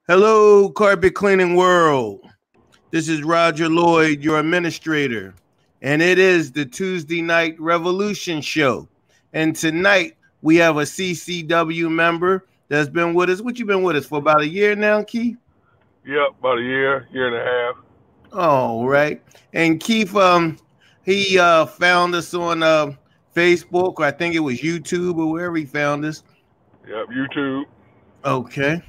Hello, carpet cleaning world. This is Roger Lloyd, your administrator, and it is the Tuesday Night Revolution Show. And tonight we have a CCW member that's been with us. What you been with us for about a year now, Keith? Yep, about a year and a half. All right. And Keith, he found us on Facebook, or I think it was YouTube, or wherever he found us. Yep, YouTube. Okay.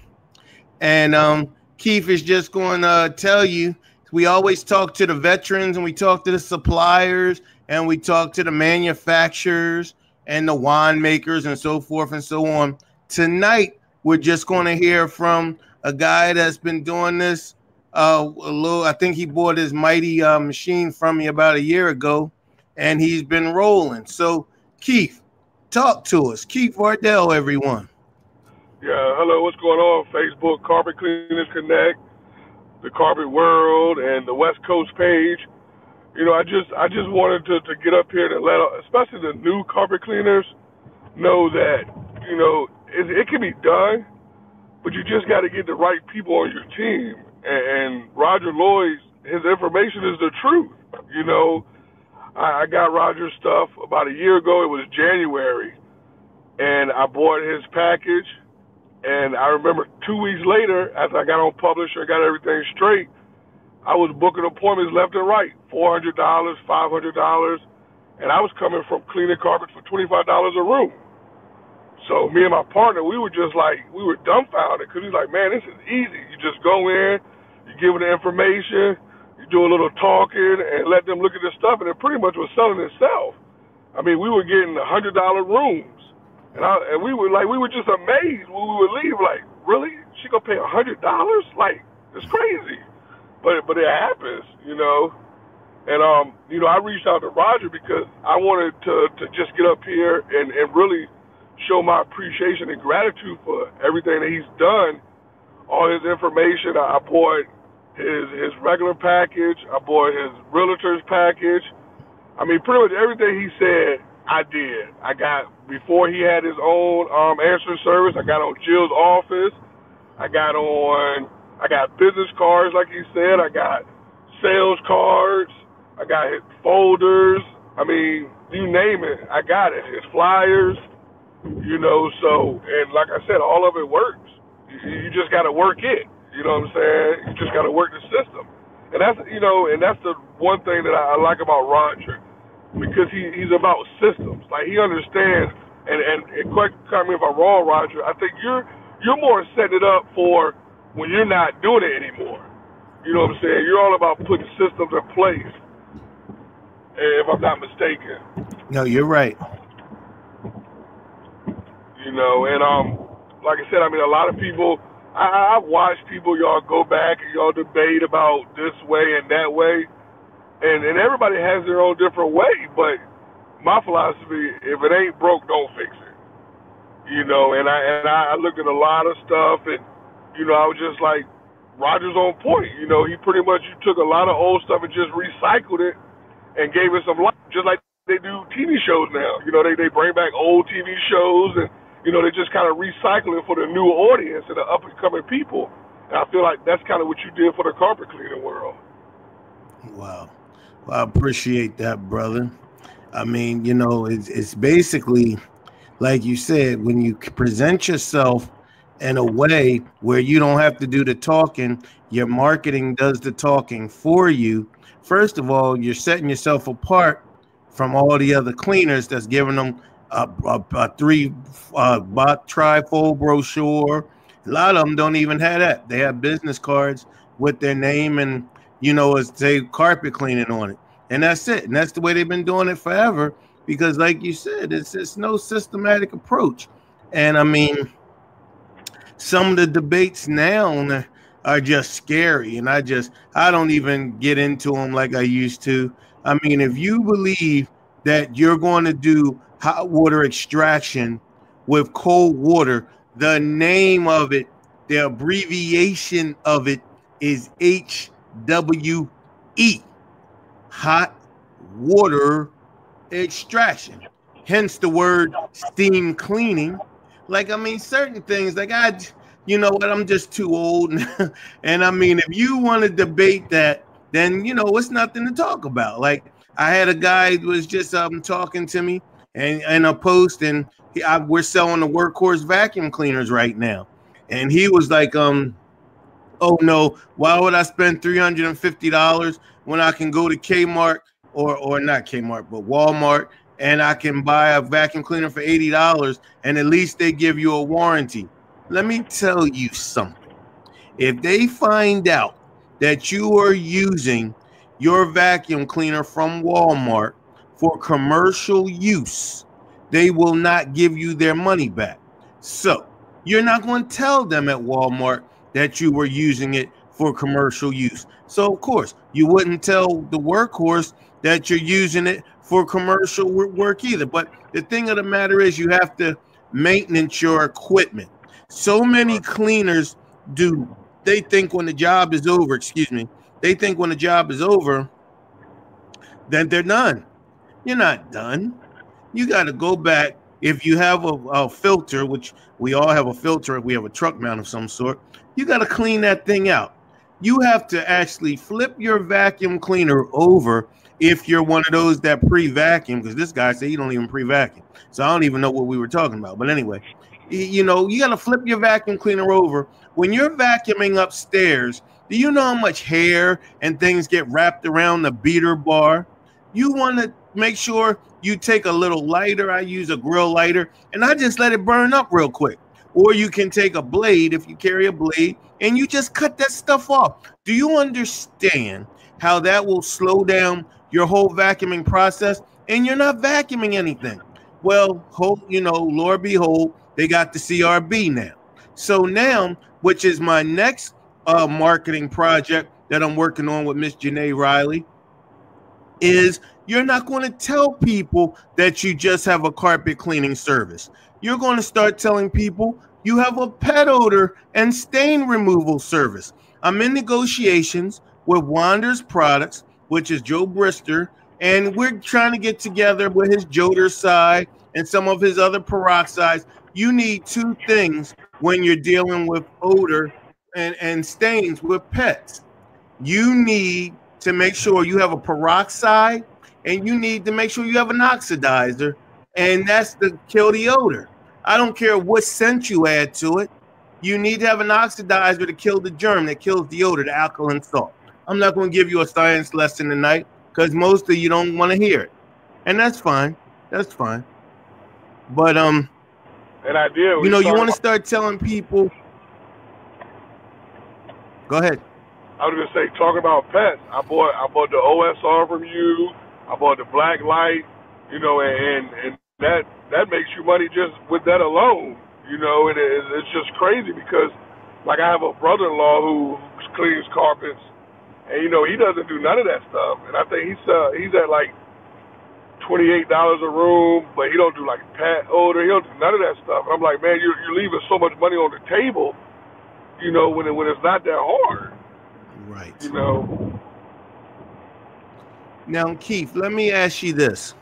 And Keith is just going to tell you, we always talk to the veterans and we talk to the suppliers and we talk to the manufacturers and the winemakers and so forth and so on. Tonight, we're just going to hear from a guy that's been doing this I think he bought his mighty machine from me about a year ago, and he's been rolling. So, Keith, talk to us. Keith Vardell, everyone. Yeah, hello, what's going on? Facebook, Carpet Cleaners Connect, the Carpet World, and the West Coast page. You know, I just wanted to get up here to let, especially the new carpet cleaners, know that, you know, it can be done, but you just got to get the right people on your team. And Roger Lloyd, his information is the truth. You know, I got Roger's stuff about a year ago. It was January, and I bought his package. And I remember 2 weeks later, after I got on Publisher and got everything straight, I was booking appointments left and right, $400, $500, and I was coming from cleaning carpets for $25 a room. So me and my partner, we were dumbfounded because he's like, man, this is easy. You just go in, you give them the information, you do a little talking, and let them look at the stuff, and it pretty much was selling itself. I mean, we were getting $100 rooms. And we were just amazed when we would leave. Like, really? She gonna pay $100? Like, it's crazy. But it happens, you know. And you know, I reached out to Roger because I wanted to just get up here and really show my appreciation and gratitude for everything that he's done. All his information. I bought his regular package. I bought his realtor's package. I mean, pretty much everything he said, I did. I got, before he had his own answering service, I got on Jill's office. I got business cards, like he said. I got sales cards. I got his folders. I mean, you name it, I got it. His flyers, you know, so, and like I said, all of it works. You just got to work it. You know what I'm saying? You just got to work the system. And that's, you know, and that's the one thing that I like about Roger. Because he's about systems. Like, he understands, and correct me if I'm wrong, Roger, I think you're more setting it up for when you're not doing it anymore. You know what I'm saying? You're all about putting systems in place, if I'm not mistaken. No, you're right. You know, and like I said, I mean, a lot of people, I've watched people, y'all go back and y'all debate about this way and that way. And everybody has their own different way, but my philosophy, if it ain't broke, don't fix it. You know, and I looked at a lot of stuff, and, you know, I was just like, Roger's on point. You know, he pretty much took a lot of old stuff and just recycled it and gave it some life, just like they do TV shows now. You know, they bring back old TV shows, and, you know, they just kind of recycle it for the new audience and the up-and-coming people. And I feel like that's kind of what you did for the carpet cleaning world. Wow. I appreciate that, brother. I mean, you know, it's basically, like you said, when you present yourself in a way where you don't have to do the talking, your marketing does the talking for you. First of all, you're setting yourself apart from all the other cleaners that's giving them a trifold brochure. A lot of them don't even have that. They have business cards with their name and, you know, it's say carpet cleaning on it. And that's it. And that's the way they've been doing it forever. Because like you said, it's no systematic approach. And I mean, some of the debates now are just scary. And I don't even get into them like I used to. I mean, if you believe that you're going to do hot water extraction with cold water, the name of it, the abbreviation of it is HWE, hot water extraction. Hence the word steam cleaning. Like, I mean, certain things, like you know what? I'm just too old. And I mean, if you want to debate that, then you know it's nothing to talk about. Like I had a guy who was just talking to me and a post, and we're selling the workhorse vacuum cleaners right now, and he was like, oh no, why would I spend $350 when I can go to Kmart or not Kmart, but Walmart, and I can buy a vacuum cleaner for $80 and at least they give you a warranty. Let me tell you something. If they find out that you are using your vacuum cleaner from Walmart for commercial use, they will not give you their money back. So you're not going to tell them at Walmart that you were using it for commercial use. So, of course, you wouldn't tell the workhorse that you're using it for commercial work either. But the thing of the matter is you have to maintenance your equipment. So many cleaners they think when the job is over, they think when the job is over, then they're done. You're not done. You got to go back. If you have a filter, which we all have a filter if we have a truck mount of some sort, you got to clean that thing out. You have to actually flip your vacuum cleaner over if you're one of those that pre-vacuum, because this guy said he don't even pre-vacuum. So I don't even know what we were talking about. But anyway, you know, you got to flip your vacuum cleaner over. When you're vacuuming upstairs, do you know how much hair and things get wrapped around the beater bar? You want to make sure you take a little lighter. I use a grill lighter, and I just let it burn up real quick. Or you can take a blade, if you carry a blade, and you just cut that stuff off. Do you understand how that will slow down your whole vacuuming process? And you're not vacuuming anything. Well, Lord behold, they got the CRB now. So now, which is my next marketing project that I'm working on with Miss Janae Riley, is you're not going to tell people that you just have a carpet cleaning service. You're going to start telling people you have a pet odor and stain removal service. I'm in negotiations with Wander's Products, which is Joe Brister, and we're trying to get together with his Joder side and some of his other peroxides. You need two things when you're dealing with odor and stains with pets. You need to make sure you have a peroxide, and you need to make sure you have an oxidizer, and that's to kill the odor. I don't care what scent you add to it. You need to have an oxidizer to kill the germ that kills the odor, the alkaline salt. I'm not going to give you a science lesson tonight because most of you don't want to hear it, and that's fine. That's fine. But an idea. You know, you want to start telling people. Go ahead. I was gonna say, talking about pets. I bought the OSR from you. I bought the black light. You know, and that makes you money just with that alone. You know, and it's just crazy because, like, I have a brother-in-law who cleans carpets, and you know he doesn't do none of that stuff. And I think he's at like $28 a room, but he don't do like pet odor. He don't do none of that stuff. And I'm like, man, you're leaving so much money on the table. You know, when it's not that hard. Right. You know. Now, Keith, let me ask you this,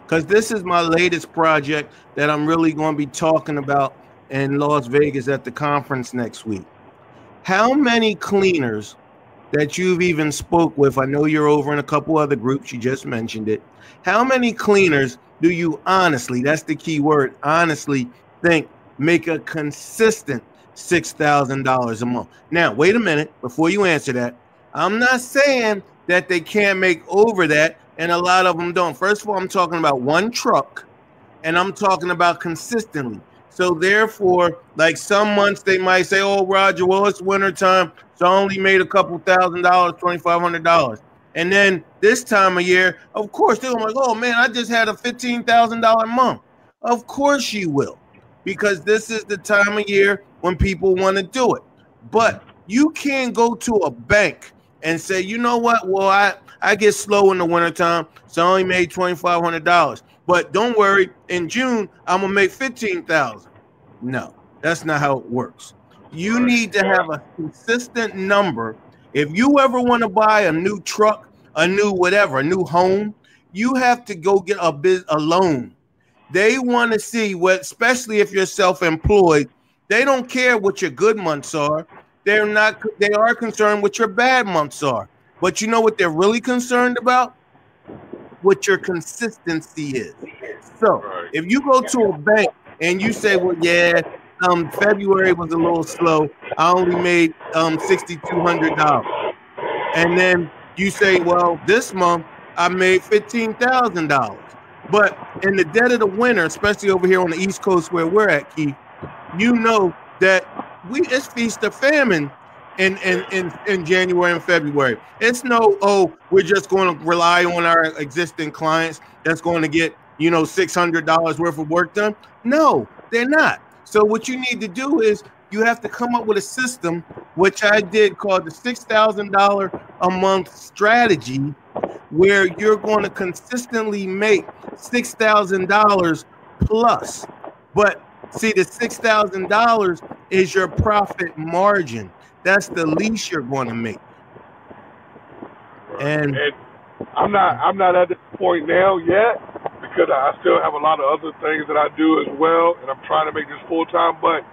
because this is my latest project that I'm really going to be talking about in Las Vegas at the conference next week. How many cleaners that you've even spoke with, I know you're over in a couple other groups, you just mentioned it. How many cleaners do you honestly, that's the key word, honestly think make a consistent $6,000 a month? Now, wait a minute, before you answer that, I'm not saying that they can't make over that, and a lot of them don't. First of all, I'm talking about one truck, and I'm talking about consistently. So therefore, like some months they might say, oh, Roger, well, it's wintertime, so I only made a couple $1,000, $2,500. And then this time of year, of course, they're like, oh, man, I just had a $15,000 month. Of course you will, because this is the time of year when people want to do it. But you can't go to a bank and say, you know what, well, I get slow in the wintertime, so I only made $2,500. But don't worry, in June, I'm going to make $15,000. No, that's not how it works. You need to have a consistent number. If you ever want to buy a new truck, a new whatever, a new home, you have to go get a loan. They want to see what, especially if you're self-employed, They don't care what your good months are. They're not. They are concerned what your bad months are. But you know what they're really concerned about? What your consistency is. So Right. if you go to a bank and you say, well, yeah, February was a little slow. I only made $6,200. And then you say, well, this month I made $15,000. But in the dead of the winter, especially over here on the East Coast where we're at, Keith, you know that it's feast or famine in January and February. It's no, oh, we're just going to rely on our existing clients that's going to get, $600 worth of work done. No, they're not. So what you need to do is you have to come up with a system, which I did called the $6,000 a month strategy, where you're going to consistently make $6,000 plus. But see, the $6,000 is your profit margin. That's the least you're going to make. And I'm not at this point now yet, because I still have a lot of other things that I do as well, and I'm trying to make this full time. But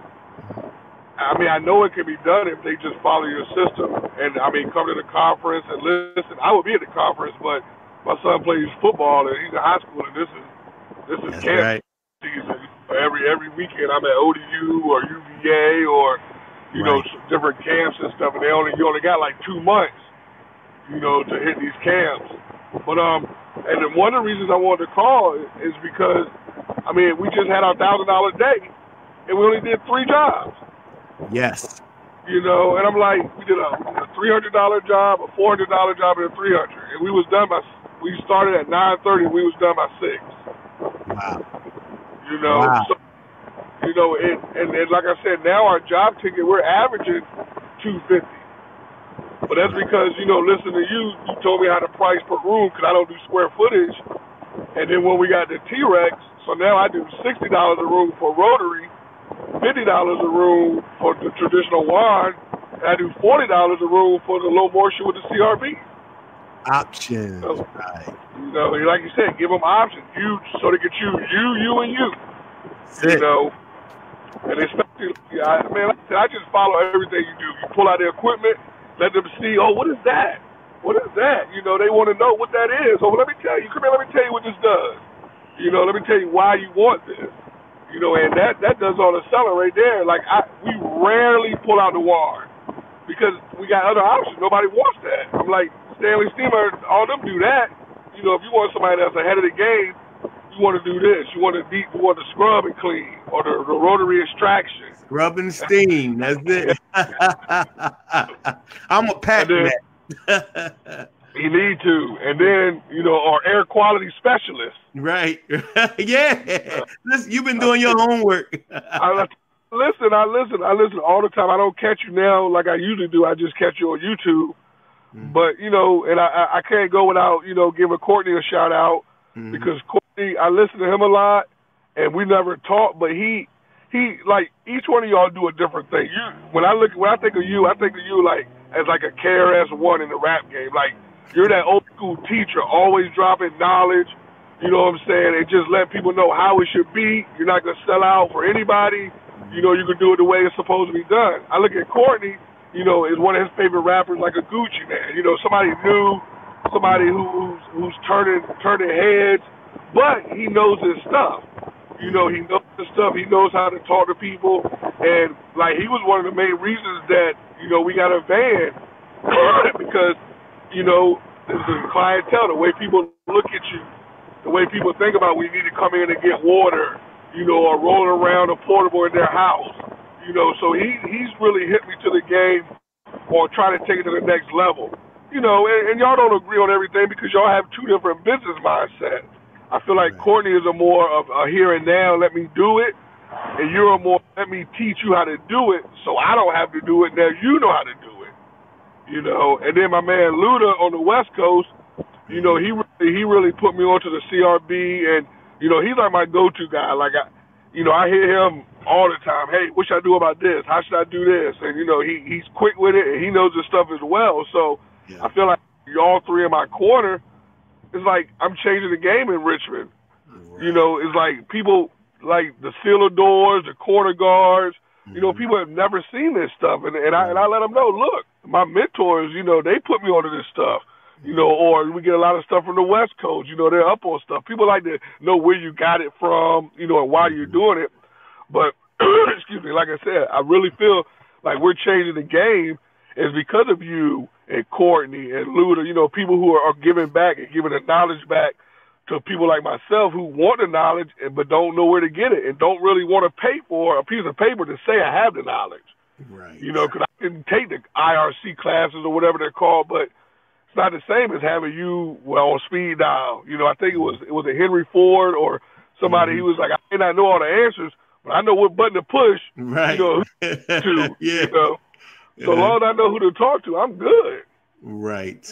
I mean, I know it can be done if they just follow your system. And I mean, come to the conference and listen. I would be at the conference, but my son plays football and he's in high school, and this is camp season. Every weekend I'm at ODU or UVA or different camps and stuff, and you only got like 2 months, to hit these camps. But and then one of the reasons I wanted to call is because I mean, we just had our $1,000 day, and we only did 3 jobs. Yes. And I'm like, we did a $300 job, a $400 job, and a $300, and we started at 9:30, we was done by 6. Wow. Wow. So, and like I said, now our job ticket, we're averaging $250. But that's because, listening to you told me how to price per room, because I don't do square footage. And then when we got the T-Rex, so now I do $60 a room for rotary, $50 a room for the traditional wand, and I do $40 a room for the low moisture with the CRB. Options, right. Like you said, give them options. So they can choose you, and you. And especially, I just follow everything you do. You pull out the equipment, let them see, oh, what is that? What is that? They want to know what that is. Oh, let me tell you. Come here, let me tell you what this does. Let me tell you why you want this. And that does all the selling right there. Like, we rarely pull out the wire because we got other options. Nobody wants that. I'm like, Stanley Steamer, all them do that. If you want somebody that's ahead of the game, you want to do this. You want to scrub and clean, or the rotary extraction. Scrub and steam. That's it. I'm a Pac-Man. You need to. And then, or air quality specialist. Right. Yeah. Listen, you've been doing your homework. I listen all the time. I don't catch you now like I usually do. I just catch you on YouTube. Mm-hmm. But, and I can't go without, giving Courtney a shout out, mm-hmm. because Courtney, I listen to him a lot, and we never talk, but he like, each one of y'all do a different thing. When I think of you like as like a KRS-One in the rap game. Like, you're that old school teacher, always dropping knowledge, you know what I'm saying, and just let people know how it should be. You're not going to sell out for anybody. You can do it the way it's supposed to be done. I look at Courtney, is one of his favorite rappers, like a Gucci man. Somebody new, somebody who's turning heads, but he knows his stuff. He knows his stuff. He knows how to talk to people, and like, he was one of the main reasons that we got a van because the clientele, the way people look at you, the way people think about when you need to come in and get water, or rolling around a portable in their house. So he's really hit me to the game on trying to take it to the next level. And y'all don't agree on everything because y'all have two different business mindsets. I feel like Courtney is a more of a here and now, let me do it, and you're a more, let me teach you how to do it so I don't have to do it, now you know how to do it. And then my man Luda on the West Coast, he really put me onto the CRB, and, he's like my go-to guy. Like, I hear him all the time, hey, what should I do about this? How should I do this? And, he's quick with it, and he knows his stuff as well. So I feel like y'all three in my corner, it's like I'm changing the game in Richmond. Right. It's like people like the sealer doors, the corner guards, You know, people have never seen this stuff, and I let them know, look, my mentors, you know, they put me onto this stuff. You know, or we get a lot of stuff from the West Coast. You know, they're up on stuff. People like to know where you got it from, you know, and why you're doing it. But, excuse me, like I said, I really feel like we're changing the game is because of you and Courtney and Luda, you know, people who are giving back and giving the knowledge back to people like myself who want the knowledge but don't know where to get it and don't really want to pay for a piece of paper to say I have the knowledge. Right. You know, because I didn't take the IRC classes or whatever they're called, but it's not the same as having you on speed dial. You know, I think it was a Henry Ford or somebody. He was like, I may not know all the answers, but I know what button to push. Right. You know, to yeah. You know, so long as I know who to talk to, I'm good. Right.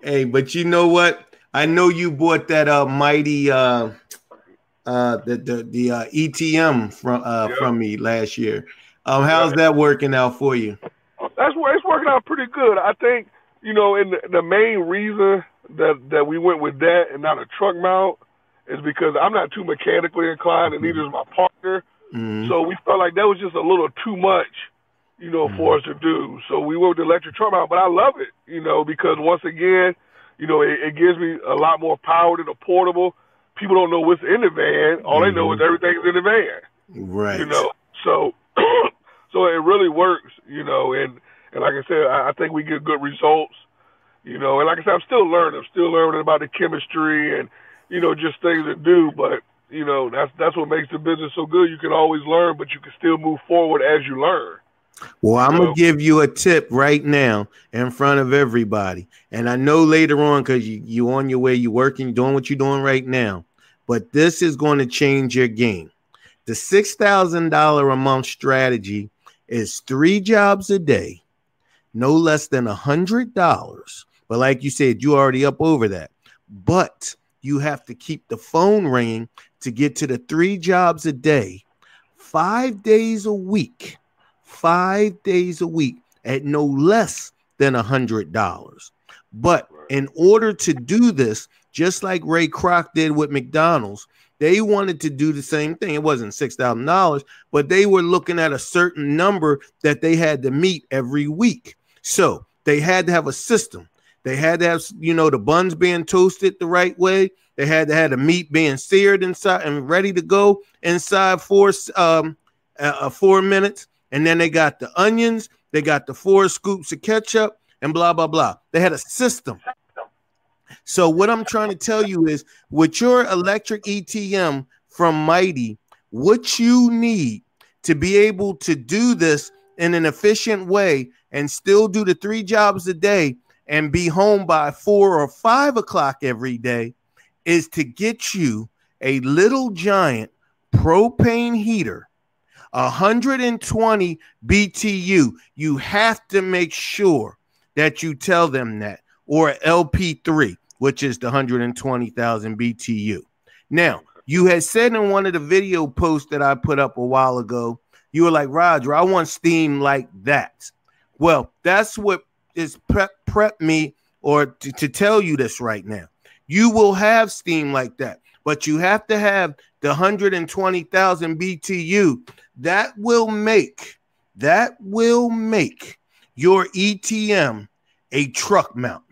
Hey, but you know what? I know you bought that mighty the ETM from me last year. How's that working out for you? It's working out pretty good. I think. You know, and the main reason that we went with that and not a truck mount is because I'm not too mechanically inclined, and neither is my partner. So we felt like that was just a little too much, you know, for us to do. So we went with the electric truck mount, but I love it, you know, because once again, you know, it gives me a lot more power than a portable. People don't know what's in the van. All they know is everything's in the van. Right. You know, so so it really works, you know, and like I said, I think we get good results, you know. And like I said, I'm still learning. I'm still learning about the chemistry and, you know, just things to do. But, you know, that's what makes the business so good. You can always learn, but you can still move forward as you learn. Well, I'm going to give you a tip right now in front of everybody. And I know later on, because you on your way, you're working, doing what you're doing right now. But this is going to change your game. The $6,000 a month strategy is 3 jobs a day. No less than $100. But like you said, you already up over that. But you have to keep the phone ringing to get to the 3 jobs a day, 5 days a week, 5 days a week at no less than $100. But in order to do this, just like Ray Kroc did with McDonald's, they wanted to do the same thing. It wasn't $6,000, but they were looking at a certain number that they had to meet every week. So they had to have a system. They had to have, you know, the buns being toasted the right way. They had to have the meat being seared inside and ready to go inside for 4 minutes. And then they got the onions. They got the 4 scoops of ketchup and blah, blah, blah. They had a system. So what I'm trying to tell you is with your electric ETM from Mighty, what you need to be able to do this in an efficient way and still do the 3 jobs a day and be home by 4 or 5 o'clock every day is to get you a Little Giant propane heater, 120 BTU. You have to make sure that you tell them that, or LP3, which is the 120,000 BTU. Now, you had said in one of the video posts that I put up a while ago, you were like, Roger, I want steam like that. Well, that's what is prep me or to tell you this right now. You will have steam like that, but you have to have the 120,000 BTU. That will make your ETM a truck mount.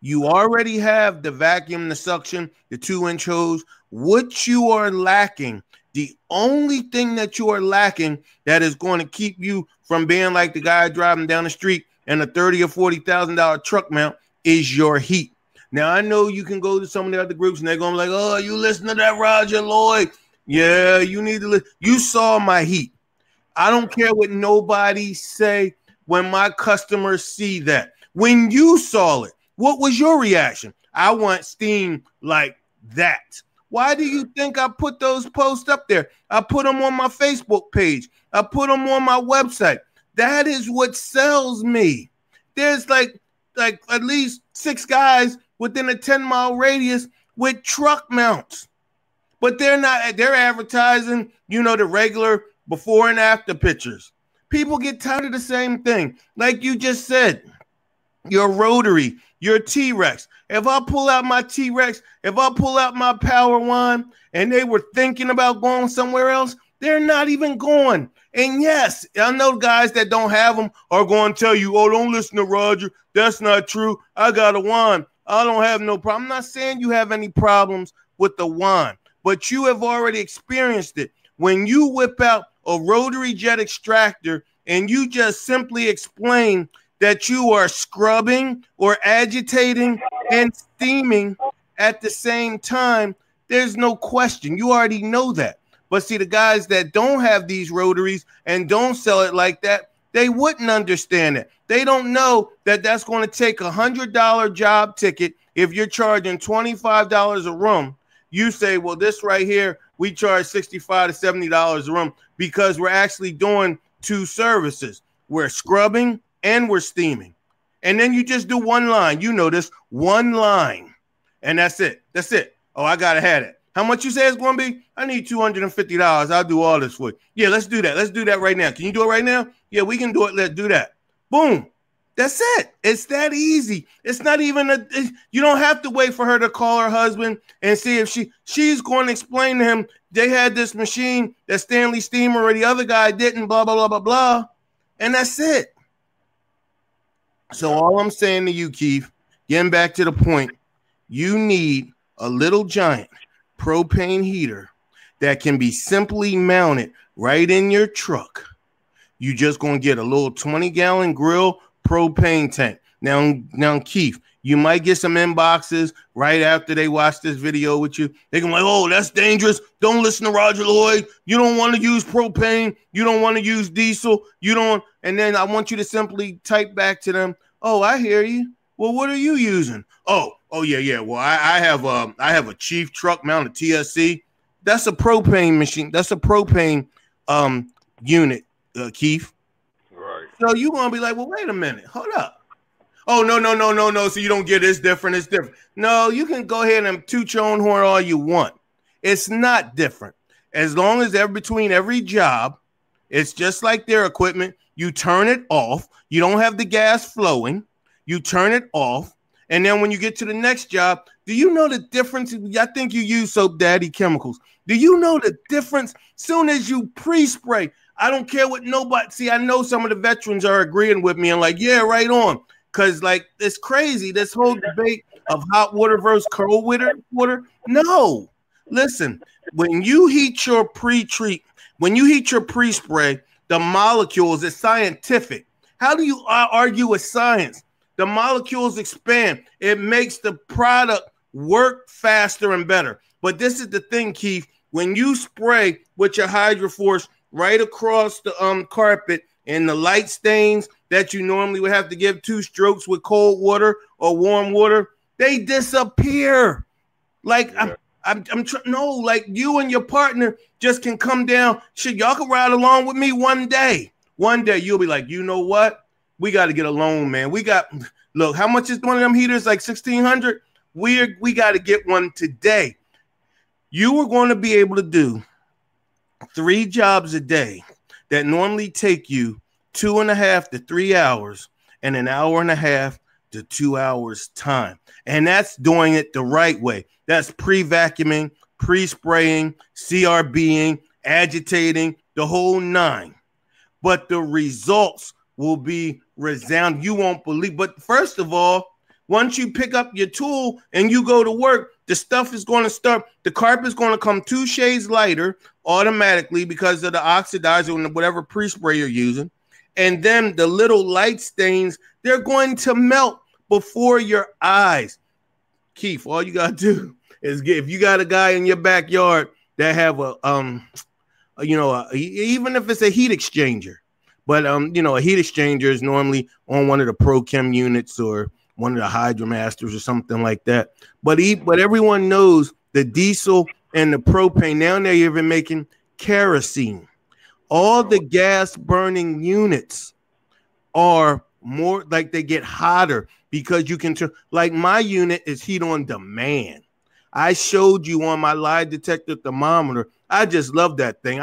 You already have the vacuum, the suction, the 2-inch hose. What you are lacking, the only thing that you are lacking that is going to keep you from being like the guy driving down the street in a $30,000 or $40,000 truck mount is your heat. Now, I know you can go to some of the other groups and they're going to be like, oh, you listen to that Roger Lloyd. Yeah, you need to listen. You saw my heat. I don't care what nobody say when my customers see that. When you saw it, what was your reaction? I want steam like that. Why do you think I put those posts up there? I put them on my Facebook page. I put them on my website. That is what sells me. There's like at least 6 guys within a 10-mile radius with truck mounts. But they're advertising, you know, the regular before and after pictures. People get tired of the same thing. Like you just said, your rotary, your T-Rex. If I pull out my T-Rex, if I pull out my Power One and they were thinking about going somewhere else, they're not even going. And yes, I know guys that don't have them are going to tell you, oh, don't listen to Roger. That's not true. I got a wand. I don't have no problem. I'm not saying you have any problems with the wand, but you have already experienced it. When you whip out a rotary jet extractor and you just simply explain that you are scrubbing or agitating and steaming at the same time, there's no question. You already know that. But see, the guys that don't have these rotaries and don't sell it like that, they wouldn't understand it. They don't know that that's going to take $100 job ticket. If you're charging $25 a room, you say, well, this right here, we charge $65 to $70 a room because we're actually doing two services. We're scrubbing and we're steaming. And then you just do one line. You know this, one line. And that's it. That's it. Oh, I got to have it. How much you say it's going to be? I need $250. I'll do all this for you. Yeah, let's do that. Let's do that right now. Can you do it right now? Yeah, we can do it. Let's do that. Boom. That's it. It's that easy. It's not even you don't have to wait for her to call her husband and see if she's going to explain to him they had this machine that Stanley Steamer or the other guy didn't, blah, blah, blah, blah, blah. And that's it. So all I'm saying to you, Keith, getting back to the point, you need a little giant propane heater that can be simply mounted right in your truck. You just going to get a little 20-gallon grill propane tank. Now, Keith, you might get some inboxes right after they watch this video with you. They can be like, oh, that's dangerous. Don't listen to Roger Lloyd. You don't want to use propane. You don't want to use diesel. You don't. And then I want you to simply type back to them, oh, I hear you. Well, what are you using? Oh, yeah. Well, I have a Chief truck mounted TSC. That's a propane machine. That's a propane unit, Keith. Right. So you're gonna be like, well, wait a minute, hold up. Oh, no. So you don't get it's different. It's different. No, you can go ahead and toot your own horn all you want. It's not different. As long as between every job, it's just like their equipment. You turn it off. You don't have the gas flowing. You turn it off. And then when you get to the next job, do you know the difference? I think you use Soap Daddy chemicals. Do you know the difference? Soon as you pre-spray, I don't care what nobody. See, I know some of the veterans are agreeing with me and like, yeah, right on. Because like it's crazy. This whole debate of hot water versus cold water. No, listen, when you heat your pre-treat, when you heat your pre-spray, the molecules is scientific. How do you argue with science? The molecules expand. It makes the product work faster and better. But this is the thing, Keith. When you spray with your Hydroforce right across the carpet and the light stains that you normally would have to give 2 strokes with cold water or warm water, they disappear. Like yeah. Like you and your partner just can come down. Shit, y'all can ride along with me one day. One day you'll be like, you know what? We got to get a loan, man. Look, how much is one of them heaters? Like $1,600. We got to get one today. You were going to be able to do 3 jobs a day that normally take you 2.5 to 3 hours and 1.5 hours to 2 hours time. And that's doing it the right way. That's pre-vacuuming, pre-spraying, CRBing, agitating, the whole 9. But the results will be resounding. You won't believe. But first of all, once you pick up your tool and you go to work, the stuff is going to start. The carpet is going to come 2 shades lighter automatically because of the oxidizer and whatever pre-spray you're using. And then the little light stains, they're going to melt before your eyes. Keith, all you got to do is if you got a guy in your backyard that have even if it's a heat exchanger, but a heat exchanger is normally on one of the ProChem units or one of the Hydromasters or something like that. But everyone knows the diesel and the propane. Now they're even making kerosene. All the gas burning units are more like they get hotter because you can turn. Like my unit is heat on demand. I showed you on my lie detector thermometer. I just love that thing.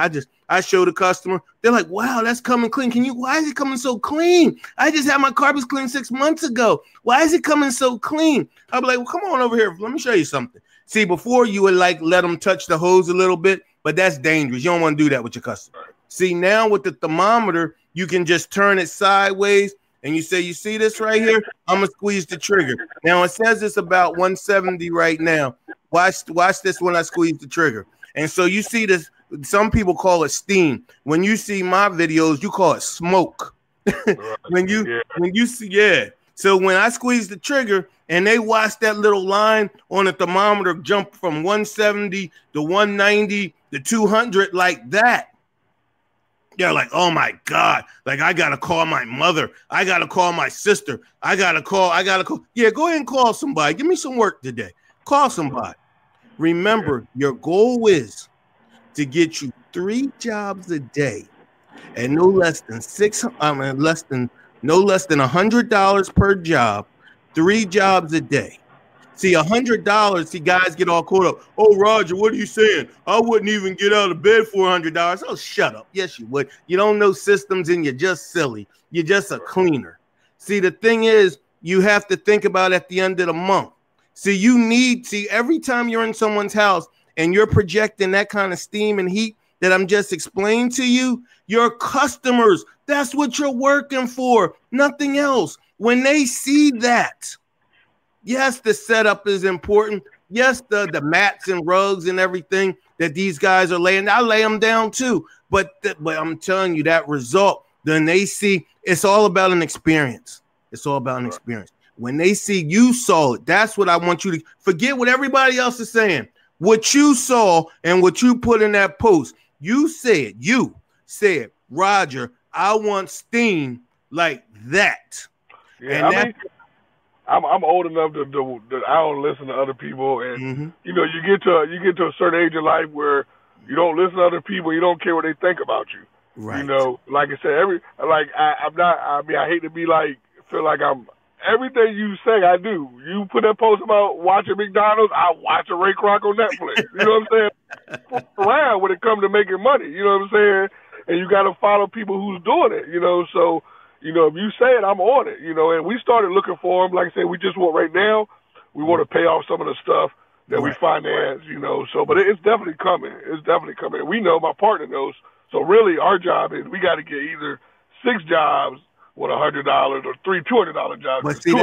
I showed the customer. They're like, wow, that's coming clean. Why is it coming so clean? I just had my carpets cleaned 6 months ago. Why is it coming so clean? I'll be like, well, come on over here. Let me show you something. See, before you would like let them touch the hose a little bit, but that's dangerous. You don't want to do that with your customer. See, now with the thermometer, you can just turn it sideways and you say, you see this right here? I'm going to squeeze the trigger. Now, it says it's about 170 right now. Watch this when I squeeze the trigger. And so you see this. Some people call it steam. When you see my videos, you call it smoke. when you see, yeah. So when I squeeze the trigger and they watch that little line on the thermometer jump from 170 to 190 to 200 like that, they're like, oh my God, like I gotta call my mother, I gotta call my sister, I gotta call. Yeah, go ahead and call somebody. Give me some work today. Call somebody. Remember, your goal is to get you 3 jobs a day and no less than $100 per job, 3 jobs a day. See, $100, see, guys get all caught up. Oh, Roger, what are you saying? I wouldn't even get out of bed for $100. Oh, shut up. Yes, you would. You don't know systems and you're just silly. You're just a cleaner. See, the thing is, you have to think about at the end of the month. See, every time you're in someone's house and you're projecting that kind of steam and heat that I'm just explaining to you, your customers, that's what you're working for, nothing else. When they see that, yes, the setup is important. Yes, the mats and rugs and everything that these guys are laying, I lay them down too. But I'm telling you, that result, then they see, it's all about an experience. It's all about an experience. When they see you saw it, that's what I want you to forget what everybody else is saying. What you saw and what you put in that post, you said, Roger, I want steam like that. Yeah, and I'm old enough to I don't listen to other people, and you know, you get to a certain age in life where you don't listen to other people, you don't care what they think about you. Right. You know, like I said, I hate to be like, feel like everything you say, I do. You put that post about watching McDonald's, I watch a Ray Kroc on Netflix. You know what I'm saying? Around when it comes to making money, you know what I'm saying? And you got to follow people who's doing it, you know. So, you know, if you say it, I'm on it, you know. And we started looking for them. Like I said, we just want right now, we want to pay off some of the stuff that we finance, you know. So, but it's definitely coming. It's definitely coming. We know, my partner knows. So really, our job is we got to get either 6 jobs with $100 or 3 $200 jobs. But see,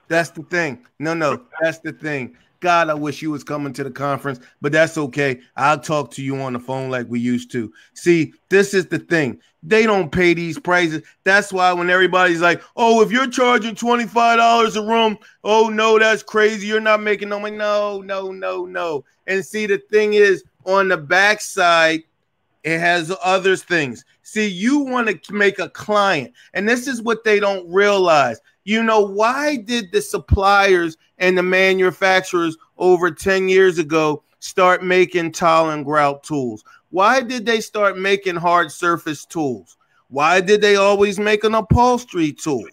that's the thing. No, that's the thing. God, I wish you was coming to the conference, but that's okay. I'll talk to you on the phone like we used to. See, this is the thing. They don't pay these prices. That's why when everybody's like, oh, if you're charging $25 a room, oh, no, that's crazy. You're not making no money. No. And see, the thing is, on the backside, it has other things. See, you want to make a client, and this is what they don't realize. You know, why did the suppliers and the manufacturers over 10 years ago start making tile and grout tools? Why did they start making hard surface tools? Why did they always make an upholstery tool?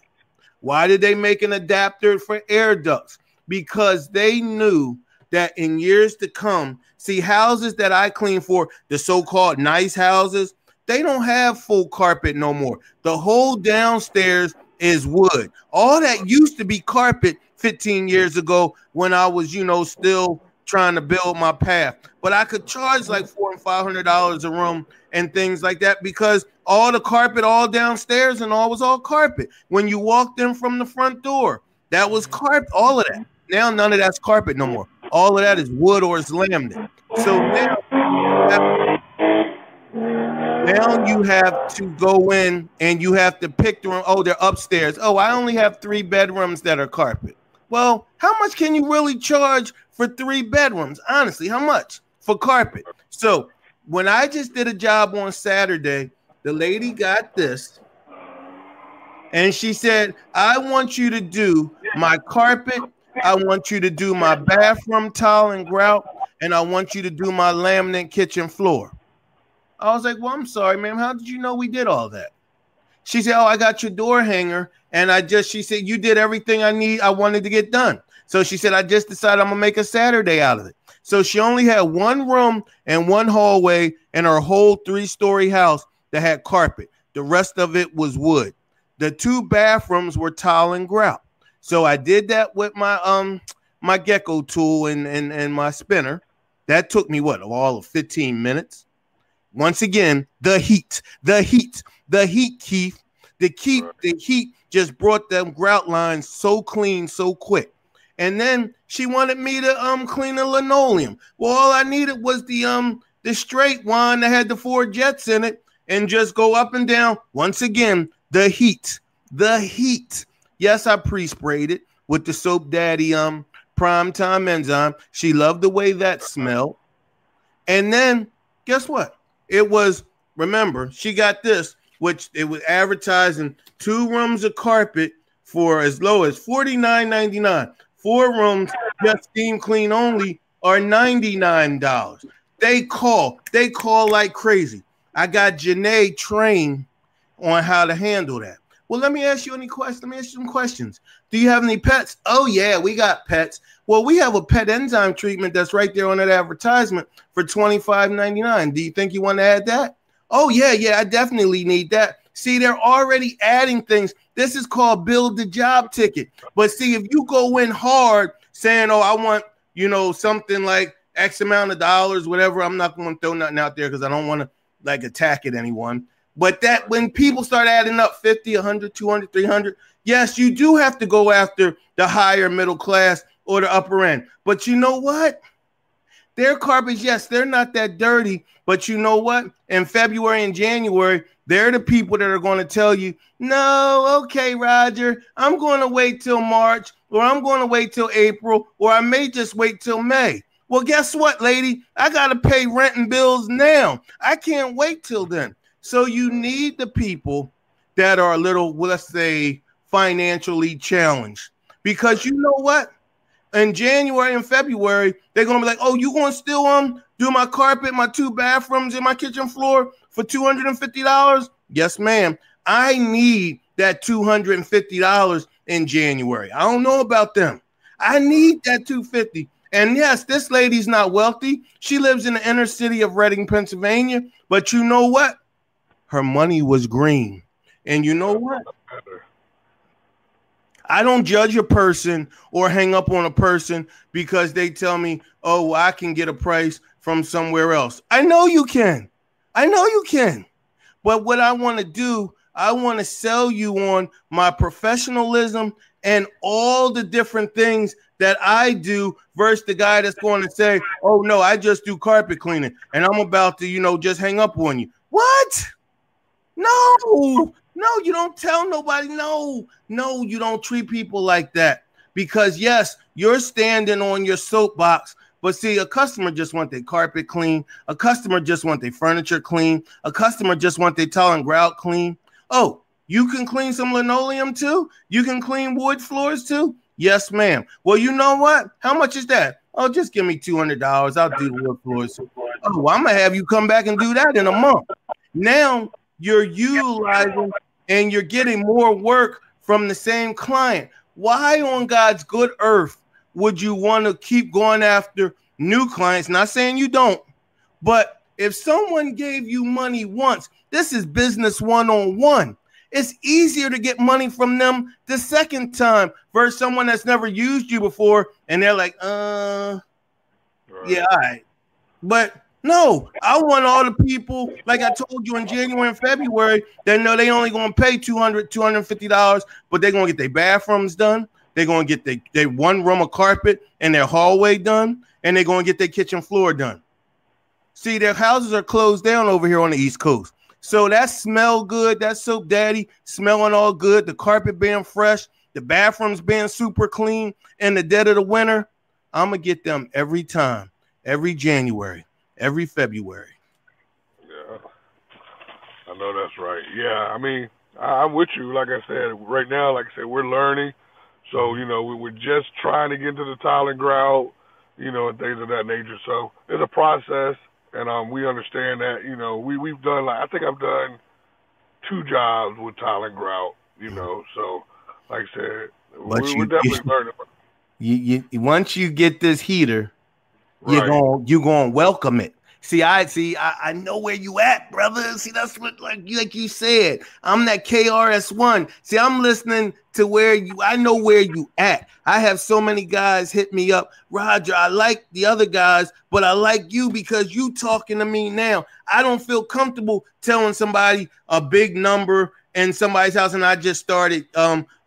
Why did they make an adapter for air ducts? Because they knew that in years to come, see, houses that I clean for, the so-called nice houses, they don't have full carpet no more. The whole downstairs is wood. All that used to be carpet 15 years ago when I was, you know, still trying to build my path. But I could charge like $400 and $500 a room and things like that because all the carpet all downstairs and all was all carpet. When you walked in from the front door, that was carpet, all of that. Now none of that's carpet no more. All of that is wood or it's laminate. So now you have to go in and you have to pick the room. Oh, they're upstairs. Oh, I only have 3 bedrooms that are carpet. Well, how much can you really charge for 3 bedrooms? Honestly, how much for carpet? So when I just did a job on Saturday, the lady got this and she said, I want you to do my carpet. I want you to do my bathroom tile and grout, and I want you to do my laminate kitchen floor. I was like, well, I'm sorry, ma'am. How did you know we did all that? She said, oh, I got your door hanger. And she said, you did everything I wanted to get done. So she said, I just decided I'm going to make a Saturday out of it. So she only had 1 room and 1 hallway in her whole 3-story house that had carpet. The rest of it was wood. The 2 bathrooms were tile and grout. So I did that with my my gecko tool and my spinner. That took me all of 15 minutes. once again, the heat, Keith. The heat just brought them grout lines so clean, so quick. And then she wanted me to clean the linoleum. Well, all I needed was the straight one that had the 4 jets in it and just go up and down. Once again, the heat. Yes, I pre-sprayed it with the Soap Daddy Primetime Enzyme. She loved the way that smelled. And then guess what? It was, remember, she got this, which it was advertising 2 rooms of carpet for as low as $49.99. 4 rooms, just steam clean only, are $99. They call like crazy. I got Janae trained on how to handle that. Well, let me ask you any questions. Let me ask you some questions. Do you have any pets? Oh, yeah, we got pets. Well, we have a pet enzyme treatment that's right there on that advertisement for $25.99. Do you think you want to add that? Oh, yeah, I definitely need that. See, they're already adding things. This is called build the job ticket. But see, if you go in hard saying, oh, I want, something like X amount of dollars, whatever, I'm not going to throw nothing out there because I don't want to like attack at anyone. But that when people start adding up 50, 100, 200, 300, yes, you do have to go after the higher middle class or the upper end. But you know what? Their carpets, yes, they're not that dirty. But you know what? In February and January, they're the people that are going to tell you, no, okay, Roger, I'm going to wait till March, or I'm going to wait till April, or I may just wait till May. Well, guess what, lady? I got to pay rent and bills now. I can't wait till then. So you need the people that are a little, well, let's say, financially challenged. Because you know what? In January and February, they're going to be like, oh, you going to still do my carpet, my 2 bathrooms, and my kitchen floor for $250? Yes, ma'am. I need that $250 in January. I don't know about them. I need that $250. And yes, this lady's not wealthy. She lives in the inner city of Reading, Pennsylvania. But you know what? Her money was green. And you know what? I don't judge a person or hang up on a person because they tell me, oh, well, I can get a price from somewhere else. I know you can. But what I want to do, I want to sell you on my professionalism and all the different things that I do versus the guy that's going to say, oh, no, I just do carpet cleaning and I'm about to, just hang up on you. What? No, you don't tell nobody. No, you don't treat people like that because, yes, you're standing on your soapbox. But see, a customer just want their carpet clean. A customer just want their furniture clean. A customer just want their tile and grout clean. Oh, you can clean some linoleum too? You can clean wood floors too? Yes, ma'am. Well, you know what? How much is that? Oh, just give me $200. I'll do the wood floors. Oh, well, I'm going to have you come back and do that in a month. Now, you're utilizing and you're getting more work from the same client. Why on God's good earth would you want to keep going after new clients? Not saying you don't, but if someone gave you money once, this is business one-on-one. It's easier to get money from them the second time versus someone that's never used you before and they're like, yeah, all right. But no, I want all the people, like I told you in January and February, that know they only going to pay $200, $250, but they're going to get their bathrooms done. They're going to get their 1 room of carpet and their hallway done, and they're going to get their kitchen floor done. See, their houses are closed down over here on the East Coast. So that smell good, that Soap Daddy smelling all good, the carpet being fresh, the bathrooms being super clean in the dead of the winter, I'm going to get them every time, every January. Every February. Yeah, I know that's right. Yeah, I mean, I'm with you. Like I said, right now, like I said, we're learning. So, we're just trying to get into the tile and grout, and things of that nature. So it's a process, and we understand that, we've done, I think I've done 2 jobs with tile and grout, So, like I said, we're definitely learning. You once you get this heater, you're going to welcome it. I know where you at, brother. See, that's what like you said. I'm that KRS-One. See, I'm listening to I know where you at. I have so many guys hit me up. Roger, I like the other guys, but I like you because you talking to me now. I don't feel comfortable telling somebody a big number in somebody's house, and I just started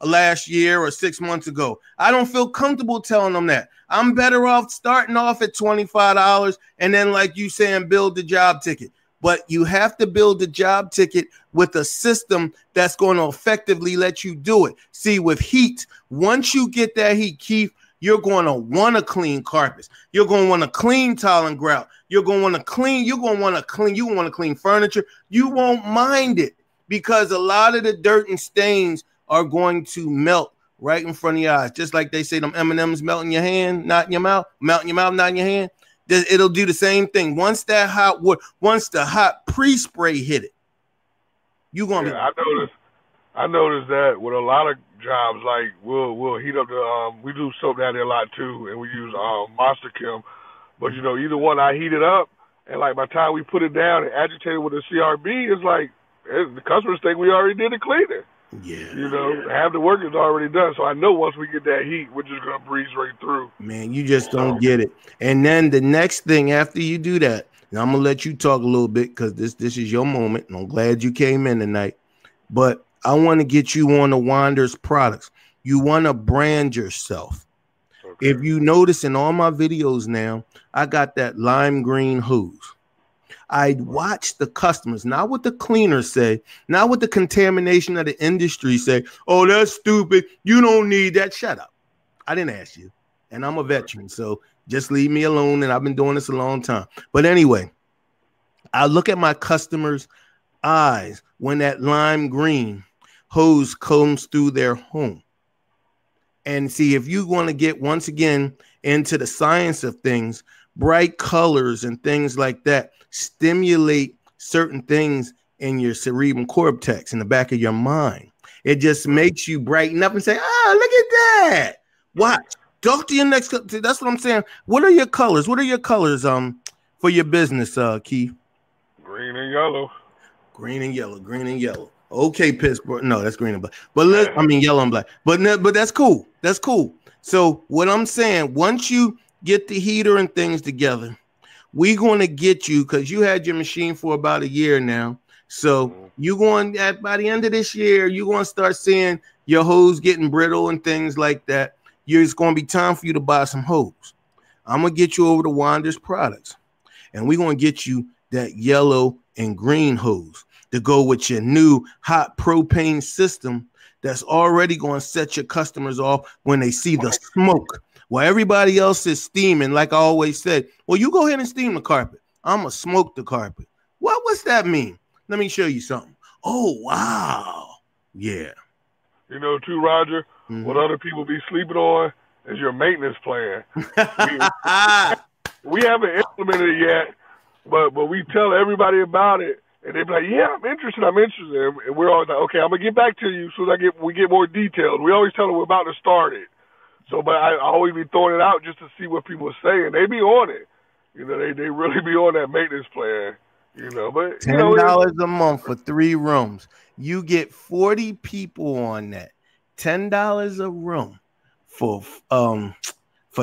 last year or 6 months ago. I don't feel comfortable telling them that. I'm better off starting off at $25 and then, like you saying, build the job ticket. But you have to build the job ticket with a system that's going to effectively let you do it. See, with heat, once you get that heat, Keith, you're going to want to clean carpets. You're going to want to clean tile and grout. You're going to want to clean. You're going to want to clean. You want to clean furniture. You won't mind it because a lot of the dirt and stains are going to melt right in front of your eyes. Just like they say them M&Ms melt in your hand, not in your mouth, melt in your mouth, not in your hand. It'll do the same thing. Once the hot pre-spray hit it, you're gonna I noticed that with a lot of jobs, like we'll heat up we do soap down there a lot too, and we use Monster Chem. But either one, I heat it up, and like by the time we put it down and agitate it with a CRB, it's like the customers think we already did the cleaning. Yeah. Half the work is already done. So I know once we get that heat, we're just gonna breeze right through. Man, you just don't get it. And then the next thing after you do that, and I'm gonna let you talk a little bit because this is your moment, and I'm glad you came in tonight. But I want to get you on the Wander's products. You want to brand yourself. Okay. If you notice in all my videos now, I got that lime green hose. I watch the customers, not what the cleaners say, not what the contamination of the industry say. Oh, that's stupid. You don't need that. Shut up. I didn't ask you. And I'm a veteran, so just leave me alone. And I've been doing this a long time. But anyway, I look at my customers' eyes when that lime green hose comes through their home. And see, if you want to get, once again, into the science of things, bright colors and things like that stimulate certain things in your cerebral cortex in the back of your mind. It just makes you brighten up and say, look at that. Watch. Talk to your next. That's what I'm saying. What are your colors? What are your colors for your business, Keith? Green and yellow. Green and yellow. Green and yellow. Okay, Pittsburgh. No, that's green and black. But yellow and black. But that's cool. That's cool. So what I'm saying, once you get the heater and things together, we're going to get you, because you had your machine for about a year now. So you're going by the end of this year, you're going to start seeing your hose getting brittle and things like that. It's going to be time for you to buy some hose. I'm going to get you over to Wander's products, and we're going to get you that yellow and green hose to go with your new hot propane system that's already going to set your customers off when they see the smoke. While everybody else is steaming, like I always said, well, you go ahead and steam the carpet. I'm going to smoke the carpet. What's that mean? Let me show you something. Oh, wow. Yeah. Too, Roger, what other people be sleeping on is your maintenance plan. We haven't implemented it yet, but we tell everybody about it, and they be like, yeah, I'm interested. And we're always like, okay, I'm going to get back to you as soon as we get more details. We always tell them we're about to start it. So, but I always be throwing it out just to see what people are saying. They be on it. They really be on that maintenance plan. But $10 a month for 3 rooms. You get 40 people on that. $10 a room for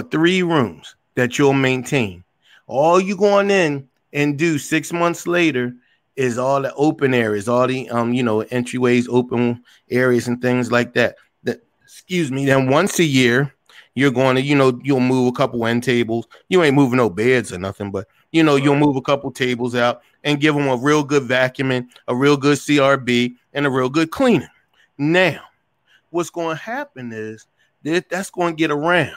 3 rooms that you'll maintain. All you going in and do 6 months later is all the open areas, all the entryways, open areas, and things like that. Then once a year, you're going to, you'll move a couple end tables. You ain't moving no beds or nothing, but, you'll move a couple tables out and give them a real good vacuuming, a real good CRB, and a real good cleaning. Now, what's going to happen is that's going to get around.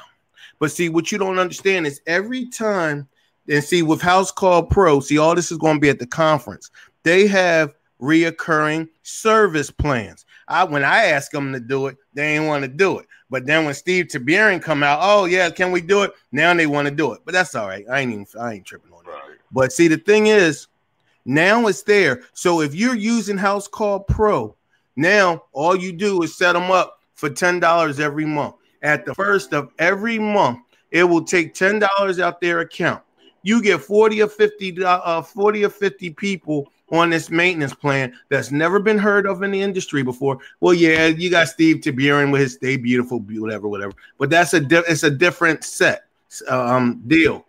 But see, what you don't understand is every time, and see, with House Call Pro, see, all this is going to be at the conference. They have reoccurring service plans. When I asked them to do it, they ain't want to do it. But then when Steve Tiberin come out, oh yeah, can we do it? Now they want to do it. But that's all right. I ain't tripping on that. Right. But see, the thing is, now it's there. So if you're using House Call Pro, now all you do is set them up for $10 every month. At the first of every month, it will take $10 out their account. You get 40 or 50 people on this maintenance plan that's never been heard of in the industry before. Well, yeah, you got Steve Tiburon with his Stay Beautiful, whatever. But that's it's a different set deal.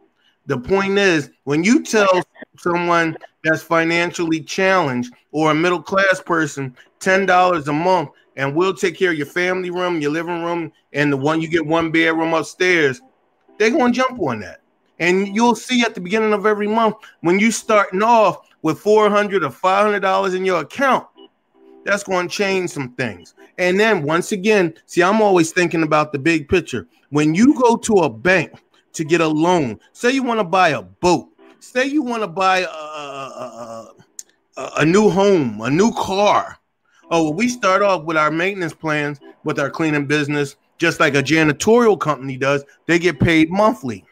The point is, when you tell someone that's financially challenged or a middle class person $10 a month, and we'll take care of your family room, your living room, and you get one bedroom upstairs, they're going to jump on that. And you'll see at the beginning of every month, when you starting off with $400 or $500 in your account, that's going to change some things. And then once again, see, I'm always thinking about the big picture. When you go to a bank to get a loan, say you want to buy a boat, say you want to buy a new home, a new car. Oh, well, we start off with our maintenance plans with our cleaning business, just like a janitorial company does. They get paid monthly.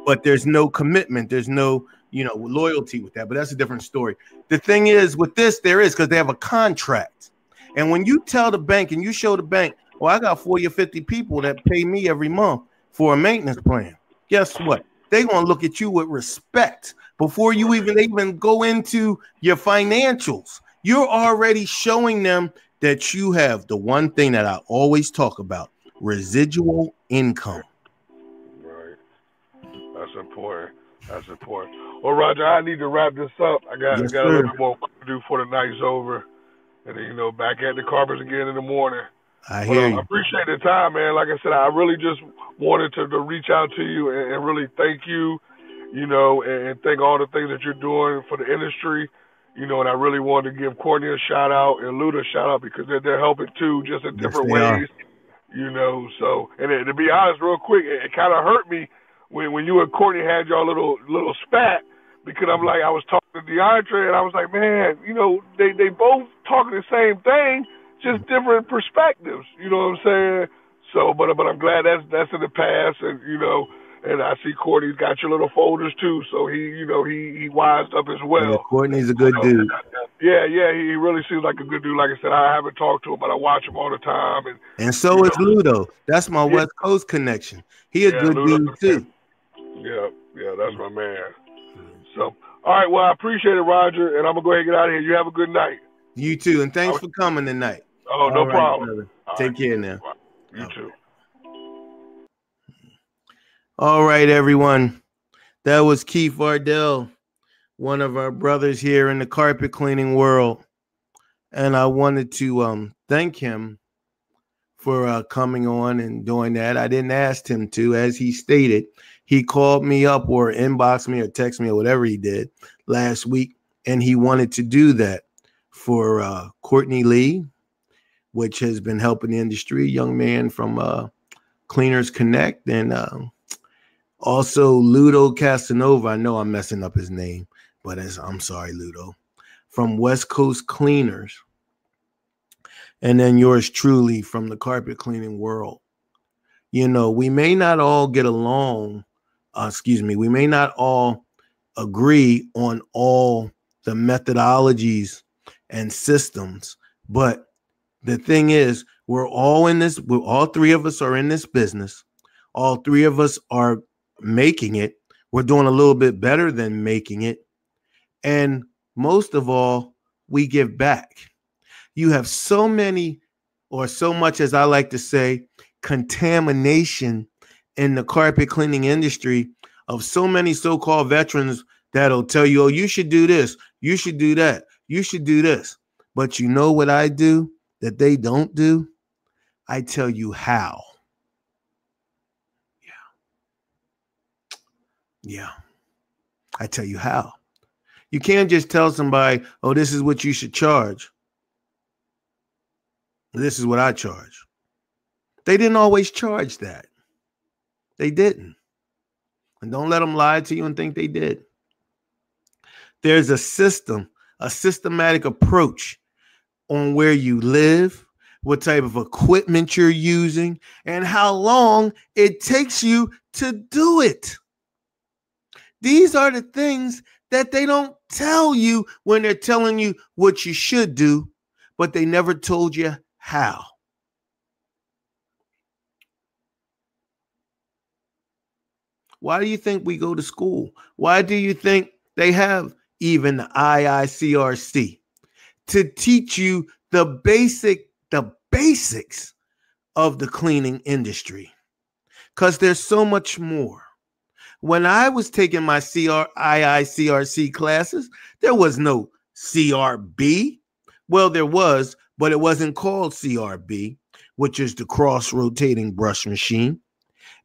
But there's no commitment. There's no, loyalty with that. But that's a different story. The thing is, with this, there is, because they have a contract. And when you tell the bank and you show the bank, well, I got 40 or 50 people that pay me every month for a maintenance plan. Guess what? They're going to look at you with respect before you even go into your financials. You're already showing them that you have the one thing that I always talk about, residual income. That's important. That's important. Well, Roger, I need to wrap this up. I got a little bit more to do for the night's over. And then, back at the carpets again in the morning. I hear you. I appreciate the time, man. Like I said, I really just wanted to reach out to you and really thank you, and thank all the things that you're doing for the industry. And I really wanted to give Courtney a shout out and Luda a shout out because they're helping too, just in different ways. So, and to be honest, real quick, it kind of hurt me when you and Courtney had your little spat, because I'm like, I was talking to DeAndre and I was like, man, they both talking the same thing, just different perspectives. You know what I'm saying? So, but I'm glad that's in the past, and and I see Courtney's got your little folders too, so he wised up as well. Yeah, Courtney's a good dude. Yeah, he really seems like a good dude. Like I said, I haven't talked to him, but I watch him all the time. And so is Ludo. That's my West Coast connection. He a good dude too. Yeah, that's my man. So, all right, well, I appreciate it, Roger, and I'm going to go ahead and get out of here. You have a good night. You too, and thanks for coming tonight. Oh, no problem. Take care now. You too. All right, everyone. That was Keith Vardell, one of our brothers here in the carpet cleaning world. And I wanted to thank him for coming on and doing that. I didn't ask him to, as he stated. He called me up or inboxed me or texted me or whatever he did last week, and he wanted to do that for Courtney Lee, which has been helping the industry, young man from Cleaners Connect, and also Ludo Casanova. I know I'm messing up his name, but I'm sorry, Ludo, from West Coast Cleaners. And then yours truly from the carpet cleaning world. We may not all get along. We may not all agree on all the methodologies and systems, but the thing is, we're all in this. All three of us are in this business. All three of us are making it. We're doing a little bit better than making it. And most of all, we give back. You have so many, or so much, as I like to say, contamination in the carpet cleaning industry of so many so-called veterans that'll tell you, oh, you should do this, you should do that, you should do this. But you know what I do that they don't do? I tell you how. Yeah. I tell you how. You can't just tell somebody, oh, this is what you should charge. This is what I charge. They didn't always charge that. They didn't. And don't let them lie to you and think they did. There's a system, a systematic approach on where you live, what type of equipment you're using, and how long it takes you to do it. These are the things that they don't tell you when they're telling you what you should do, but they never told you how. Why do you think we go to school? Why do you think they have even the IICRC to teach you the basics of the cleaning industry? Because there's so much more. When I was taking my IICRC classes, there was no CRB. Well, there was, but it wasn't called CRB, which is the cross-rotating brush machine.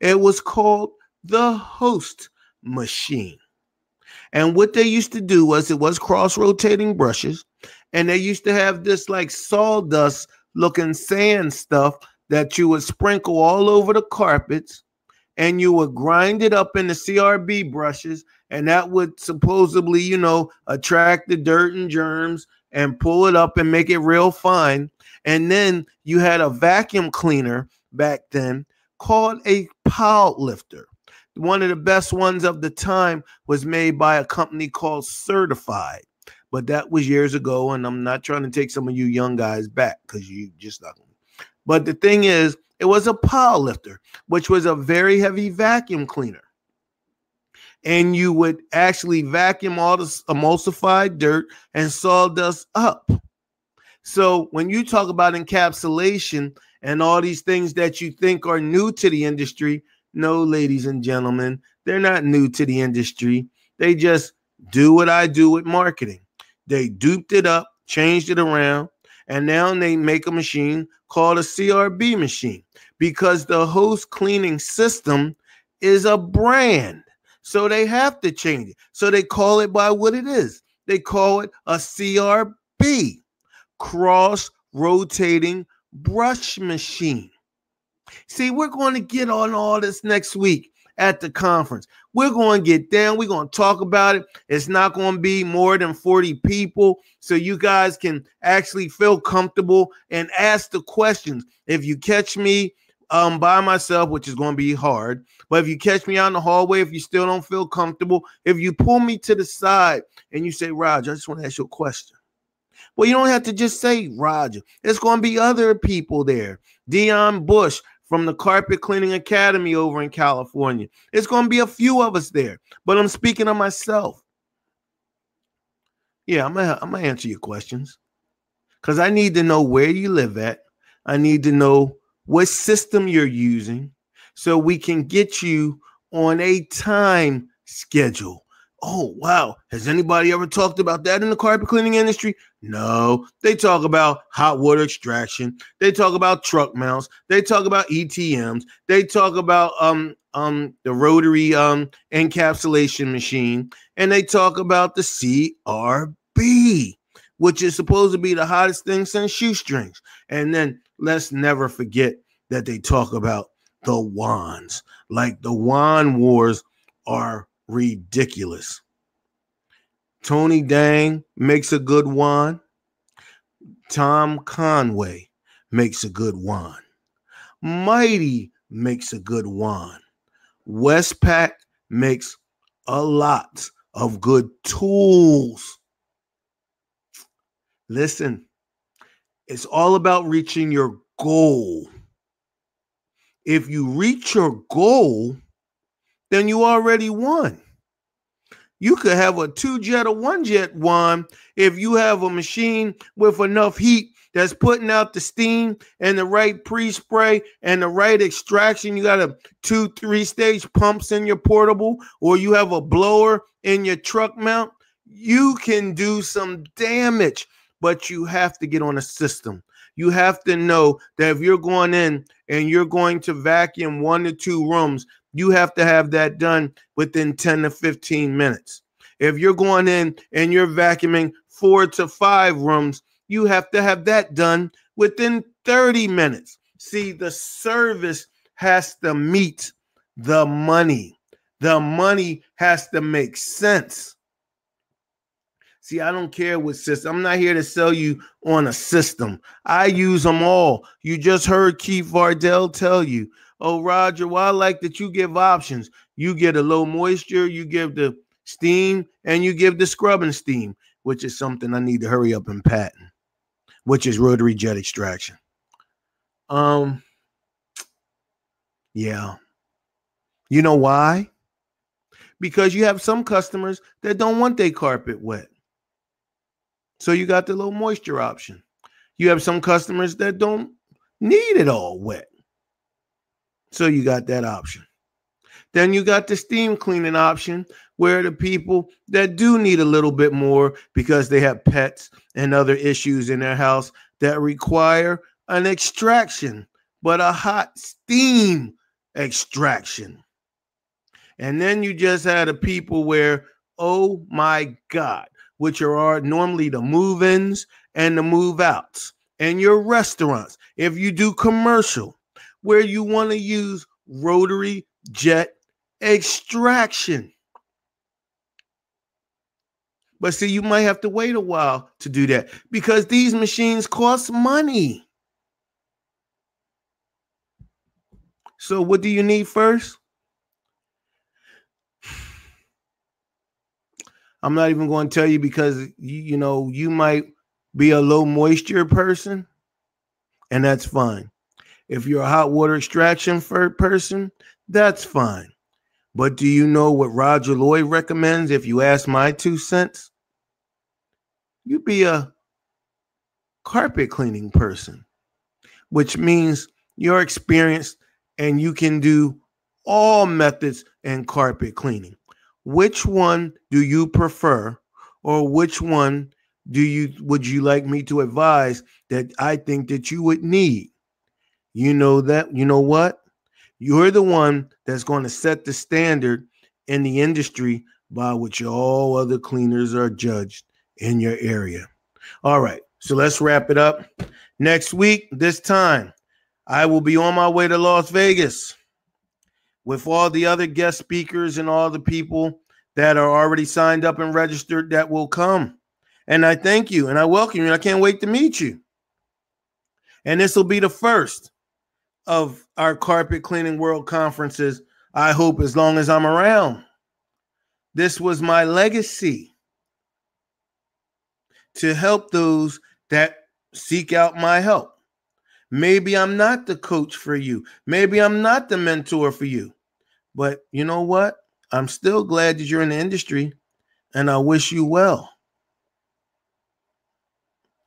It was called the host machine. And what they used to do was it was cross-rotating brushes, and they used to have this like sawdust looking sand stuff that you would sprinkle all over the carpets, and you would grind it up in the CRB brushes, and that would supposedly, attract the dirt and germs and pull it up and make it real fine. And then you had a vacuum cleaner back then called a pile lifter. One of the best ones of the time was made by a company called Certified, but that was years ago, and I'm not trying to take some of you young guys back because you just not. But the thing is, it was a pile lifter, which was a very heavy vacuum cleaner. And you would actually vacuum all the emulsified dirt and sawdust up. So when you talk about encapsulation and all these things that you think are new to the industry, no, ladies and gentlemen, they're not new to the industry. They just do what I do with marketing. They duped it up, changed it around, and now they make a machine called a CRB machine because the host cleaning system is a brand. So they have to change it. So they call it by what it is. They call it a CRB, cross-rotating brush machine. See, we're going to get on all this next week at the conference. We're going to get down. We're going to talk about it. It's not going to be more than 40 people, so you guys can actually feel comfortable and ask the questions. If you catch me by myself, which is going to be hard, but if you catch me out in the hallway, if you still don't feel comfortable, if you pull me to the side and you say, Roger, I just want to ask you a question. Well, you don't have to just say Roger. There's going to be other people there. Dion Bush from the Carpet Cleaning Academy over in California. It's going to be a few of us there, but I'm speaking of myself. Yeah, I'm gonna answer your questions because I need to know where you live at. I need to know what system you're using so we can get you on a time schedule. Oh, wow. Has anybody ever talked about that in the carpet cleaning industry? No. They talk about hot water extraction. They talk about truck mounts. They talk about ETMs. They talk about the rotary encapsulation machine. And they talk about the CRB, which is supposed to be the hottest thing since shoestrings. And then let's never forget that they talk about the wands. Like the wand wars are ridiculous. Tony Dang makes a good wand. Tom Conway makes a good wand. Mighty makes a good wand. Westpac makes a lot of good tools. Listen, it's all about reaching your goal. If you reach your goal, then you already won. You could have a 2-jet or 1-jet wand if you have a machine with enough heat that's putting out the steam and the right pre-spray and the right extraction. You got a 2-3 stage pumps in your portable, or you have a blower in your truck mount. You can do some damage, but you have to get on a system. You have to know that if you're going in and you're going to vacuum 1 to 2 rooms, you have to have that done within 10 to 15 minutes. If you're going in and you're vacuuming 4 to 5 rooms, you have to have that done within 30 minutes. See, the service has to meet the money. The money has to make sense. See, I don't care what system. I'm not here to sell you on a system. I use them all. You just heard Keith Vardell tell you, oh, Roger, well, I like that you give options. You get a low moisture, you give the steam, and you give the scrubbing steam, which is something I need to hurry up and patent, which is rotary jet extraction. Yeah. You know why? because you have some customers that don't want their carpet wet. So you got the low moisture option. You have some customers that don't need it all wet. So you got that option. Then you got the steam cleaning option, where the people that do need a little bit more because they have pets and other issues in their house that require an extraction, but a hot steam extraction. And then you just had the people where, oh my God, which are normally the move-ins and the move-outs. And your restaurants, if you do commercial, where you want to use rotary jet extraction. But see, you might have to wait a while to do that because these machines cost money. So what do you need first? I'm not even going to tell you because, you might be a low moisture person, and that's fine. If you're a hot water extraction person, that's fine. But do you know what Roger Lloyd recommends if you ask my 2 cents? You be a carpet cleaning person, which means you're experienced and you can do all methods in carpet cleaning. Which one do you prefer, or which one would you like me to advise that I think that you would need? You know what? You're the one that's going to set the standard in the industry by which all other cleaners are judged in your area. All right, so let's wrap it up. Next week, this time, I will be on my way to Las Vegas with all the other guest speakers and all the people that are already signed up and registered that will come. And I thank you and I welcome you, and I can't wait to meet you. And this will be the first of our Carpet Cleaning World Conferences, I hope, as long as I'm around. This was my legacy to help those that seek out my help. Maybe I'm not the coach for you. Maybe I'm not the mentor for you. But you know what? I'm still glad that you're in the industry, and I wish you well.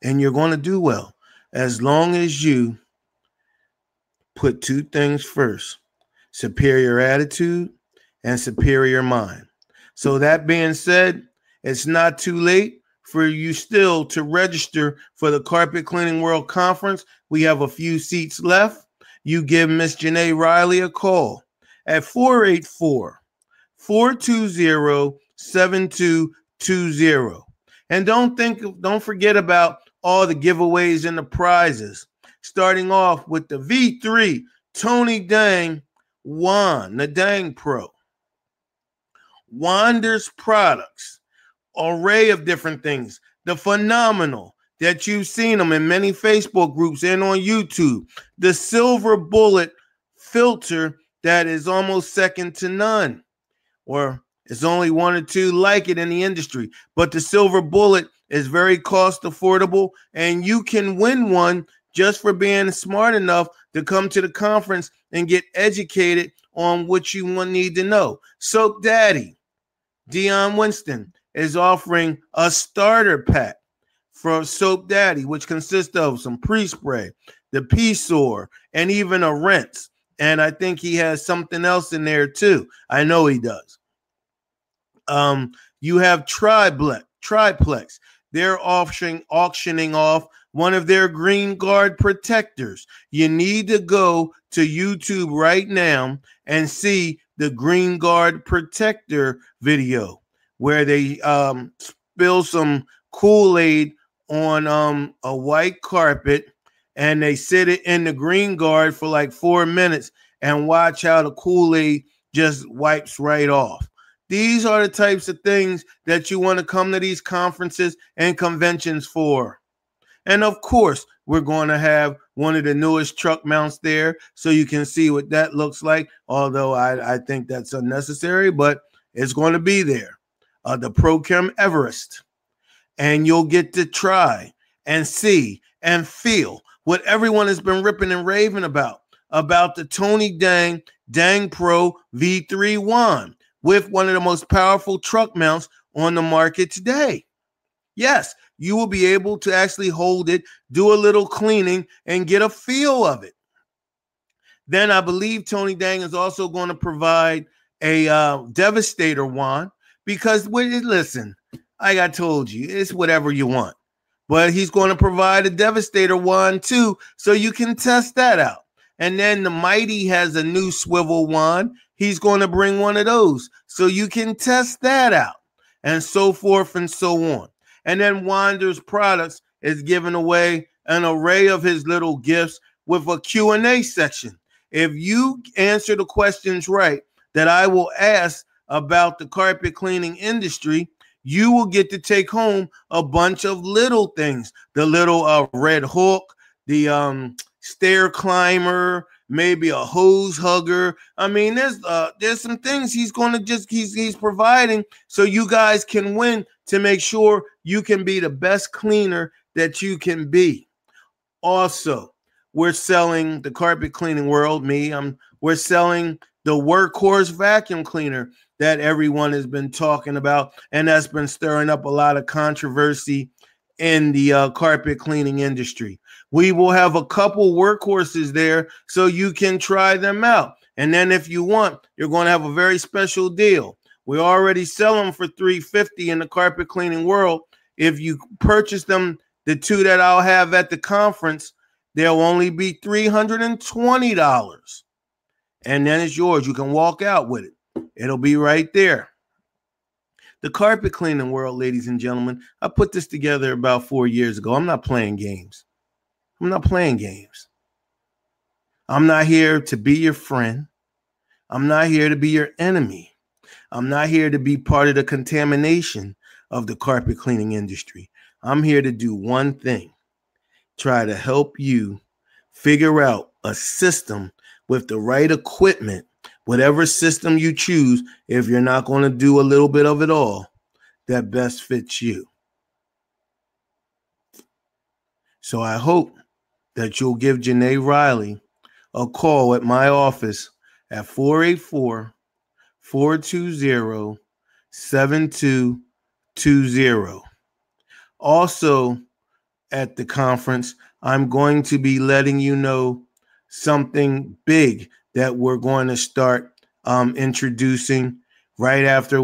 And you're going to do well as long as you put 2 things first: superior attitude and superior mind. So that being said, it's not too late for you still to register for the Carpet Cleaning World Conference. We have a few seats left. You give Miss Janae Riley a call at 484-420-7220. And don't forget about all the giveaways and the prizes. Starting off with the V3 Tony Dang Wand, the Dang Pro. Wander's products, array of different things. The Phenomenal, that you've seen them in many Facebook groups and on YouTube. The Silver Bullet filter that is almost second to none, or it's only 1 or 2 like it in the industry. But the Silver Bullet is very cost affordable, and you can win one just for being smart enough to come to the conference and get educated on what you need to know. Soap Daddy, Dion Winston, is offering a starter pack for Soap Daddy, which consists of some pre-spray, the P-Sore, and even a rinse. And I think he has something else in there too. I know he does. You have Triplex. They're auctioning off one of their Green Guard protectors. You need to go to YouTube right now and see the Green Guard protector video where they spill some Kool-Aid on a white carpet, and they sit it in the Green Guard for like 4 minutes and watch how the Kool-Aid just wipes right off. These are the types of things that you want to come to these conferences and conventions for. And of course, we're going to have one of the newest truck mounts there so you can see what that looks like, although I think that's unnecessary, but it's going to be there. The ProChem Everest. And you'll get to try and see and feel what everyone has been ripping and raving about the Tony Dang Pro V3 Wand, with one of the most powerful truck mounts on the market today. Yes, you will be able to actually hold it, do a little cleaning, and get a feel of it. Then I believe Tony Dang is also going to provide a Devastator wand because, listen, like I told you, it's whatever you want. But he's going to provide a Devastator wand too, so you can test that out. And then the Mighty has a new swivel wand. He's going to bring one of those, so you can test that out, and so forth and so on. And then Wander's Products is giving away an array of his little gifts with a Q&A section. If you answer the questions right that I will ask about the carpet cleaning industry, you will get to take home a bunch of little things. The little red hook, the stair climber, maybe a hose hugger. I mean, there's some things he's going to he's providing so you guys can win to make sure you can be the best cleaner that you can be. Also, we're selling the carpet cleaning world. We're selling the workhorse vacuum cleaner that everyone has been talking about, and that's been stirring up a lot of controversy in the carpet cleaning industry. We will have a couple workhorses there so you can try them out. And then if you want, you're going to have a very special deal. We already sell them for $350 in the carpet cleaning world. If you purchase them, the two that I'll have at the conference, they'll only be $320. And then it's yours. You can walk out with it. It'll be right there. The carpet cleaning world, ladies and gentlemen, I put this together about 4 years ago. I'm not playing games. I'm not playing games. I'm not here to be your friend. I'm not here to be your enemy. I'm not here to be part of the contamination of the carpet cleaning industry. I'm here to do one thing. Try to help you figure out a system with the right equipment, whatever system you choose, if you're not going to do a little bit of it all, that best fits you. So I hope that you'll give Janae Riley a call at my office at 484-420-7220. Also, at the conference, I'm going to be letting you know something big that we're going to start introducing right after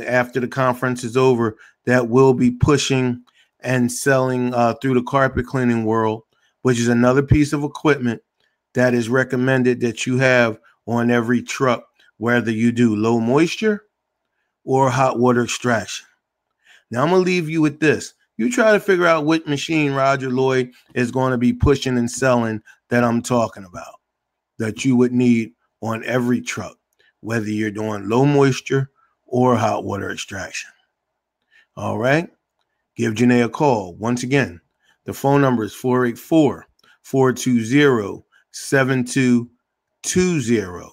after the conference is over, that we'll be pushing and selling through the carpet cleaning world, which is another piece of equipment that is recommended that you have on every truck, whether you do low moisture or hot water extraction. Now, I'm going to leave you with this. You try to figure out what machine Roger Lloyd is going to be pushing and selling that I'm talking about, that you would need on every truck, whether you're doing low moisture or hot water extraction. All right? Give Janae a call. Once again, the phone number is 484-420-7220.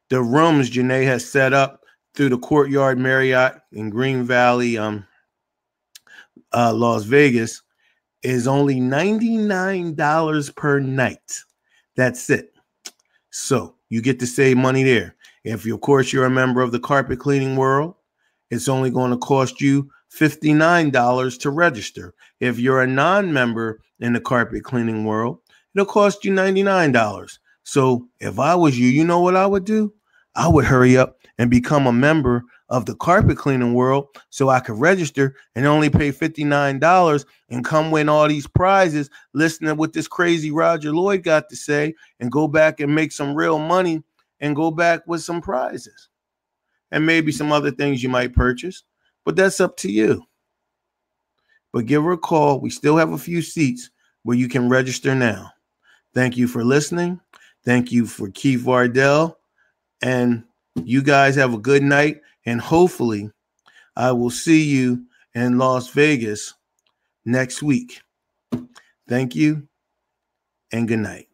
The rooms Janae has set up through the Courtyard Marriott in Green Valley, Las Vegas, is only $99 per night. That's it. So you get to save money there. If you, of course, you're a member of the carpet cleaning world, it's only going to cost you $59 to register. If you're a non-member in the carpet cleaning world, it'll cost you $99. So if I was you, you know what I would do? I would hurry up and become a member of the carpet cleaning world so I could register and only pay $59 and come win all these prizes, listening to what this crazy Roger Lloyd got to say, and go back and make some real money and go back with some prizes and maybe some other things you might purchase. But that's up to you. But give her a call. We still have a few seats where you can register now. Thank you for listening. Thank you for Keith Vardell. And you guys have a good night. And hopefully I will see you in Las Vegas next week. Thank you and good night.